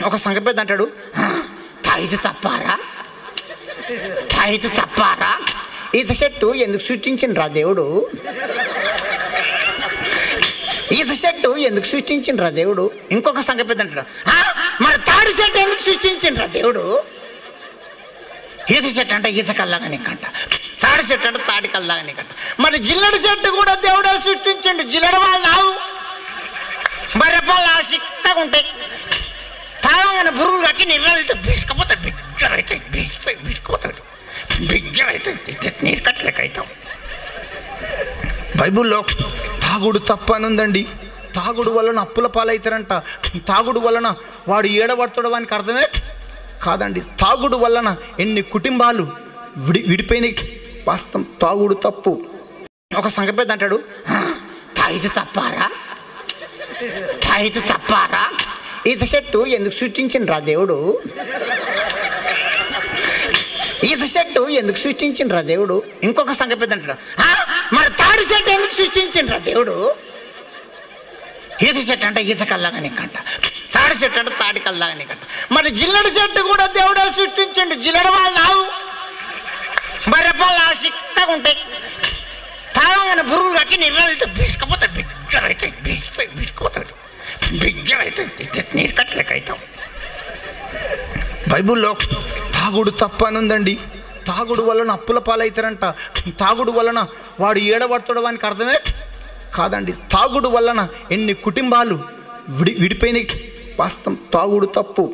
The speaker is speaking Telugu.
ఒక సంఘ పెద్ద అంటాడు, తాయిదు తప్పారా, తాయిదు తప్పారా, ఈత చెట్టు ఎందుకు సృష్టించిండ్రా దేవుడు, ఈత చెట్టు ఎందుకు సృష్టించిండ్రా దేవుడు. ఇంకొక సంఘ పెద్ద అంటాడు, మరి తాడి చెట్టు ఎందుకు సృష్టించిండ్రా దేవుడు. ఈత చెట్టు అంటే ఈత కల్లాగా నీకంట, తాడి చెట్టు అంటే తాడి కల్లాగా నీకంట. మరి జిల్లడి చెట్టు కూడా దేవుడే సృష్టించిండు. జిల్లడి వాళ్ళు నావు బర్రెపాలు సిక్కగా ఉంటాయి, తాగంగానే బురుగులు కట్టి నిర్ణయాలతో బిసుకపోతాడు, బిగ్గరైతే బిసుకుపోతాడు, బిగ్గరైతే నీరు కట్టలేక అవుతాం. బైబుల్లో తాగుడు తప్ప అని ఉందండి. తాగుడు వలన అప్పుల పాలవుతారంట. తాగుడు వలన వాడు ఏడబడతాడు వానికి అర్థమే కాదండి. తాగుడు వలన ఎన్ని కుటుంబాలు విడిపోయినాయి. వాస్తవం, తాగుడు తప్పు. ఒక సంఘ పెద్ద అంటాడు, తాయిదు తప్పారా, తాయిదు తప్పారా, ఈత చెట్టు ఎందుకు సృష్టించిండ్రా దేవుడు, ఈత చెట్టు ఎందుకు సృష్టించిండ్రా దేవుడు. ఇంకొక సంఘ పెద్ద అంటాడు, మరి తాడి చెట్టు ఎందుకు సృష్టించిండ్రా దేవుడు. ఈత చెట్టు అంటే ఈత కల్లాగా నీకంట, తాడి చెట్టు అంటే తాడి కల్లాగా నీకంట. మరి జిల్లడి చెట్టు కూడా దేవుడే సృష్టించండు. జిల్లడి వాళ్ళు నావు బర్రెపాలు సిక్కగా ఉంటాయి, తాగంగానే బురుగులు కట్టి నిర్ణయాలతో బిసుకపోతాడు, బిగ్గరైతే బిసుకుపోతాడు, బిగ్గరైతే నీరు కట్టలేక అవుతాం. బైబుల్లో తాగుడు తప్ప అని ఉందండి. తాగుడు వలన అప్పుల పాలవుతారంట. తాగుడు వలన వాడు ఏడబడతాడు వానికి అర్థమే కాదండి. తాగుడు వలన ఎన్ని కుటుంబాలు విడిపోయినాయి. వాస్తవం, తాగుడు తప్పు.